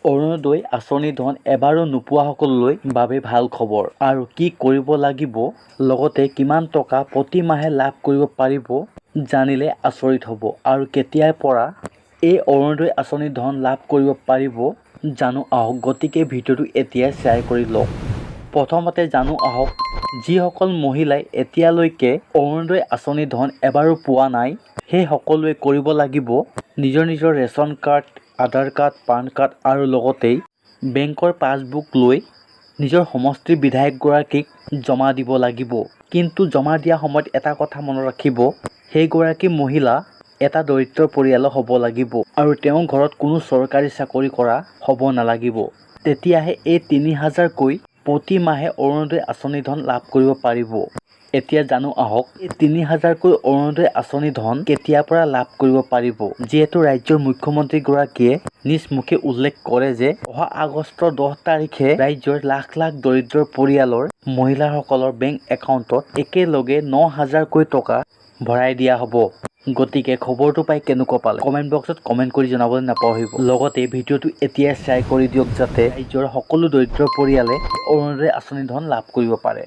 অৰুণোদয় আঁচনি ধন এবাৰো নোপোৱাসকলৰ বাবে ভাল খবৰ। আৰু কি কৰিব লাগিব, লগতে কিমান টকা প্ৰতি মাহে লাভ কৰিব পাৰিব জানিলে আচৰিত হ'ব। আৰু কেতিয়াৰ পৰা এই অৰুণোদয় আঁচনি ধন লাভ কৰিব পাৰিব জানো আহক। গতিকে ভিডিঅ'টো এতিয়াই শ্বেয়াৰ কৰি লওক। প্ৰথমতে জানো আহক, যিসকল মহিলাই এতিয়ালৈকে অৰুণোদয় আঁচনি ধন এবাৰো পোৱা নাই, সেই সকলোৱে কৰিব লাগিব নিজৰ ৰেচন কাৰ্ড, আধাৰ কাৰ্ড, পান কাৰ্ড আৰু লগতেই বেংকৰ পাছবুক লৈ নিজৰ সমষ্টিৰ বিধায়কগৰাকীক জমা দিব লাগিব। কিন্তু জমা দিয়া সময়ত এটা কথা মনত ৰাখিব, সেইগৰাকী মহিলা এটা দৰিদ্ৰ পৰিয়ালৰ হ'ব লাগিব আৰু তেওঁৰ ঘৰত কোনো চৰকাৰী চাকৰি কৰা হ'ব নালাগিব। তেতিয়াহে এই ৩,০০০কৈ প্ৰতি মাহে অৰুণোদয় আঁচনি ধন লাভ কৰিব পাৰিব। এতিয়া জানো আহক, এই ৩,০০০কৈ অৰুণোদয় আঁচনি ধন কেতিয়াৰ পৰা লাভ কৰিব পাৰিব। যিহেতু ৰাজ্যৰ মুখ্যমন্ত্ৰীগৰাকীয়ে নিজ মুখে উল্লেখ কৰে যে অহা আগষ্টৰ ১০ তাৰিখে ৰাজ্যৰ লাখ লাখ দৰিদ্ৰ পৰিয়ালৰ মহিলাসকলৰ বেংক একাউণ্টত একেলগে ৯,০০০কৈ টকা ভৰাই দিয়া হ'ব। গতিকে খবৰটো পাই কেনেকুৱা পালে কমেণ্ট বক্সত কমেণ্ট কৰি জনাবলৈ নাপাহৰিব। লগতে ভিডিঅ'টো এতিয়াই শ্বেয়াৰ কৰি দিয়ক যাতে ৰাজ্যৰ সকলো দৰিদ্ৰ পৰিয়ালে অৰুণোদয় আঁচনি ধন লাভ কৰিব পাৰে।